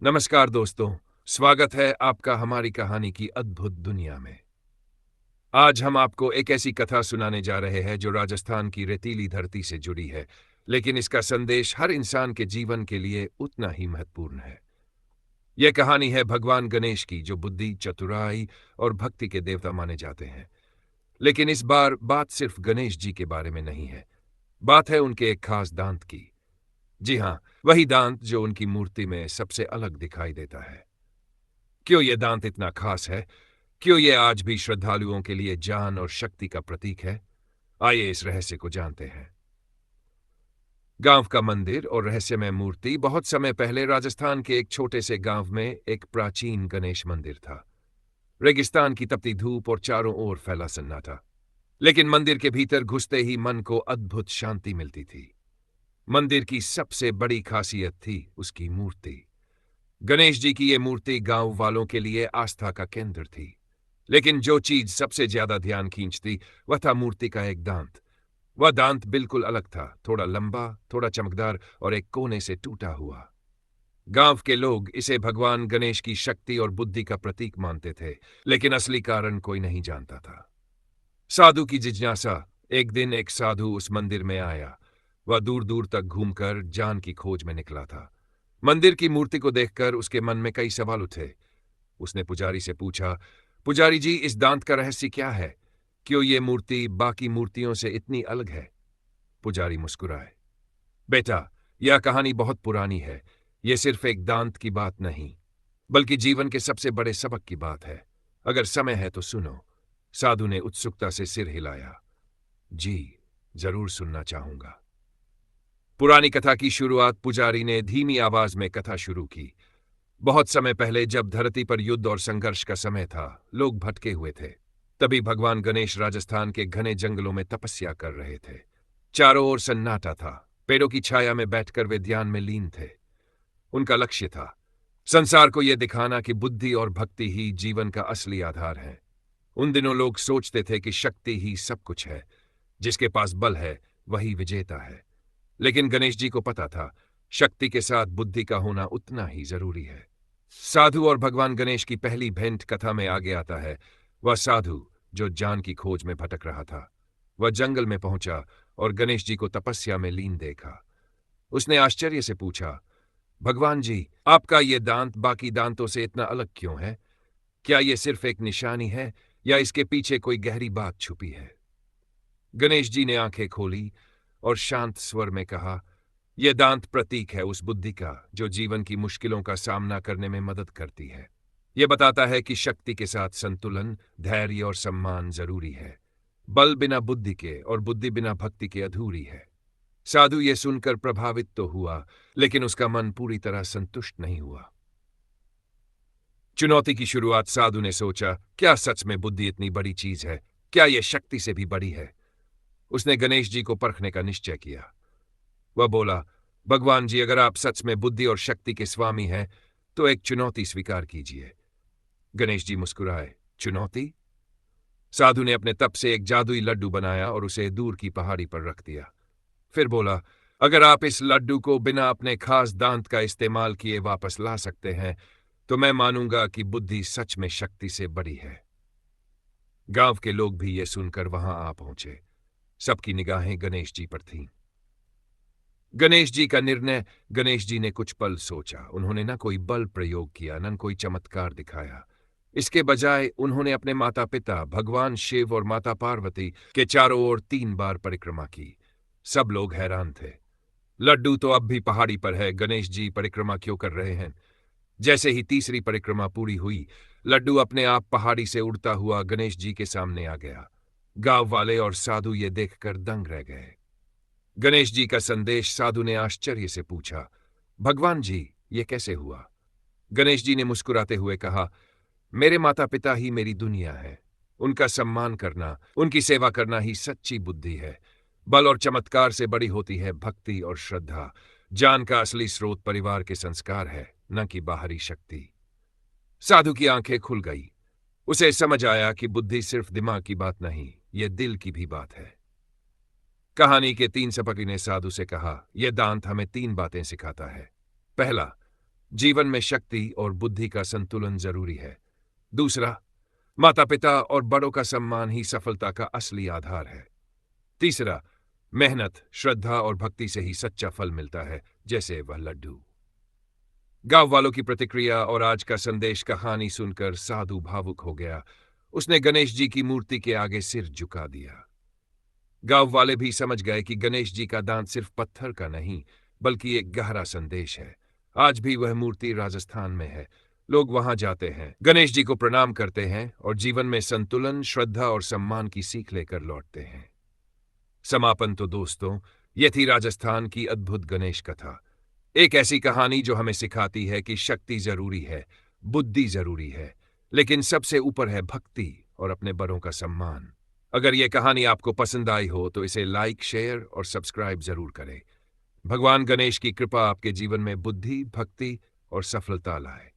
नमस्कार दोस्तों, स्वागत है आपका हमारी कहानी की अद्भुत दुनिया में। आज हम आपको एक ऐसी कथा सुनाने जा रहे हैं जो राजस्थान की रेतीली धरती से जुड़ी है, लेकिन इसका संदेश हर इंसान के जीवन के लिए उतना ही महत्वपूर्ण है। यह कहानी है भगवान गणेश की, जो बुद्धि, चतुराई और भक्ति के देवता माने जाते हैं। लेकिन इस बार बात सिर्फ गणेश जी के बारे में नहीं है, बात है उनके एक खास दांत की। जी हाँ, वही दांत जो उनकी मूर्ति में सबसे अलग दिखाई देता है। क्यों यह दांत इतना खास है? क्यों ये आज भी श्रद्धालुओं के लिए जान और शक्ति का प्रतीक है? आइए इस रहस्य को जानते हैं। गांव का मंदिर और रहस्यमय मूर्ति। बहुत समय पहले राजस्थान के एक छोटे से गांव में एक प्राचीन गणेश मंदिर था। रेगिस्तान की तपती धूप और चारों ओर फैला सन्नाटा, लेकिन मंदिर के भीतर घुसते ही मन को अद्भुत शांति मिलती थी। मंदिर की सबसे बड़ी खासियत थी उसकी मूर्ति। गणेश जी की ये मूर्ति गांव वालों के लिए आस्था का केंद्र थी। लेकिन जो चीज सबसे ज्यादा ध्यान खींचती, वह था मूर्ति का एक दांत। वह दांत बिल्कुल अलग था, थोड़ा लंबा, थोड़ा चमकदार और एक कोने से टूटा हुआ। गांव के लोग इसे भगवान गणेश की शक्ति और बुद्धि का प्रतीक मानते थे, लेकिन असली कारण कोई नहीं जानता था। साधु की जिज्ञासा। एक दिन एक साधु उस मंदिर में आया। वह दूर दूर तक घूमकर जान की खोज में निकला था। मंदिर की मूर्ति को देखकर उसके मन में कई सवाल उठे। उसने पुजारी से पूछा, पुजारी जी, इस दांत का रहस्य क्या है? क्यों ये मूर्ति बाकी मूर्तियों से इतनी अलग है? पुजारी मुस्कुराए। बेटा, यह कहानी बहुत पुरानी है। यह सिर्फ एक दांत की बात नहीं, बल्कि जीवन के सबसे बड़े सबक की बात है। अगर समय है तो सुनो। साधु ने उत्सुकता से सिर हिलाया। जी, जरूर सुनना चाहूंगा। पुरानी कथा की शुरुआत पुजारी ने धीमी आवाज में कथा शुरू की। बहुत समय पहले, जब धरती पर युद्ध और संघर्ष का समय था, लोग भटके हुए थे। तभी भगवान गणेश राजस्थान के घने जंगलों में तपस्या कर रहे थे। चारों ओर सन्नाटा था। पेड़ों की छाया में बैठकर वे ध्यान में लीन थे। उनका लक्ष्य था संसार को यह दिखाना कि बुद्धि और भक्ति ही जीवन का असली आधार है। उन दिनों लोग सोचते थे कि शक्ति ही सब कुछ है, जिसके पास बल है वही विजेता है। लेकिन गणेश जी को पता था, शक्ति के साथ बुद्धि का होना उतना ही जरूरी है। साधु और भगवान गणेश की पहली भेंट कथा में आगे आता है। वह साधु जो जान की खोज में भटक रहा था, वह जंगल में पहुंचा और गणेश जी को तपस्या में लीन देखा। उसने आश्चर्य से पूछा, भगवान जी, आपका ये दांत बाकी दांतों से इतना अलग क्यों है? क्या यह सिर्फ एक निशानी है या इसके पीछे कोई गहरी बात छुपी है? गणेश जी ने आंखें खोली और शांत स्वर में कहा, यह दांत प्रतीक है उस बुद्धि का जो जीवन की मुश्किलों का सामना करने में मदद करती है। यह बताता है कि शक्ति के साथ संतुलन, धैर्य और सम्मान जरूरी है। बल बिना बुद्धि के और बुद्धि बिना भक्ति के अधूरी है। साधु यह सुनकर प्रभावित तो हुआ, लेकिन उसका मन पूरी तरह संतुष्ट नहीं हुआ। चुनौती की शुरुआत। साधु ने सोचा, क्या सच में बुद्धि इतनी बड़ी चीज है? क्या यह शक्ति से भी बड़ी है? उसने गणेश जी को परखने का निश्चय किया। वह बोला, भगवान जी, अगर आप सच में बुद्धि और शक्ति के स्वामी हैं, तो एक चुनौती स्वीकार कीजिए। गणेश जी मुस्कुराए। चुनौती? साधु ने अपने तप से एक जादुई लड्डू बनाया और उसे दूर की पहाड़ी पर रख दिया। फिर बोला, अगर आप इस लड्डू को बिना अपने खास दांत का इस्तेमाल किए वापस ला सकते हैं, तो मैं मानूंगा कि बुद्धि सच में शक्ति से बड़ी है। गांव के लोग भी ये सुनकर वहां आ पहुंचे। सबकी निगाहें गणेश जी पर थीं। गणेश जी का निर्णय। गणेश जी ने कुछ पल सोचा। उन्होंने न कोई बल प्रयोग किया, न कोई चमत्कार दिखाया। इसके बजाय उन्होंने अपने माता पिता भगवान शिव और माता पार्वती के चारों ओर 3 बार परिक्रमा की। सब लोग हैरान थे। लड्डू तो अब भी पहाड़ी पर है, गणेश जी परिक्रमा क्यों कर रहे हैं? जैसे ही तीसरी परिक्रमा पूरी हुई, लड्डू अपने आप पहाड़ी से उड़ता हुआ गणेश जी के सामने आ गया। गांव वाले और साधु ये देखकर दंग रह गए। गणेश जी का संदेश। साधु ने आश्चर्य से पूछा, भगवान जी, ये कैसे हुआ? गणेश जी ने मुस्कुराते हुए कहा, मेरे माता पिता ही मेरी दुनिया है। उनका सम्मान करना, उनकी सेवा करना ही सच्ची बुद्धि है। बल और चमत्कार से बड़ी होती है भक्ति और श्रद्धा। जान का असली स्रोत परिवार के संस्कार है, न कि बाहरी शक्ति। साधु की आंखें खुल गई। उसे समझ आया कि बुद्धि सिर्फ दिमाग की बात नहीं, यह दिल की भी बात है। कहानी के 3 सबक ने साधु से कहा, यह दांत हमें 3 बातें सिखाता है। पहला, जीवन में शक्ति और बुद्धि का संतुलन जरूरी है। दूसरा, माता पिता और बड़ों का सम्मान ही सफलता का असली आधार है। तीसरा, मेहनत, श्रद्धा और भक्ति से ही सच्चा फल मिलता है, जैसे वह लड्डू। गांव वालों की प्रतिक्रिया और आज का संदेश कहानी सुनकर साधु भावुक हो गया। उसने गणेश जी की मूर्ति के आगे सिर झुका दिया। गांव वाले भी समझ गए कि गणेश जी का दांत सिर्फ पत्थर का नहीं, बल्कि एक गहरा संदेश है। आज भी वह मूर्ति राजस्थान में है। लोग वहां जाते हैं, गणेश जी को प्रणाम करते हैं और जीवन में संतुलन, श्रद्धा और सम्मान की सीख लेकर लौटते हैं। समापन तो दोस्तों, यह थी राजस्थान की अद्भुत गणेश कथा। एक ऐसी कहानी जो हमें सिखाती है कि शक्ति जरूरी है, बुद्धि जरूरी है, लेकिन सबसे ऊपर है भक्ति और अपने बड़ों का सम्मान। अगर यह कहानी आपको पसंद आई हो तो इसे लाइक, शेयर और सब्सक्राइब जरूर करें। भगवान गणेश की कृपा आपके जीवन में बुद्धि, भक्ति और सफलता लाए।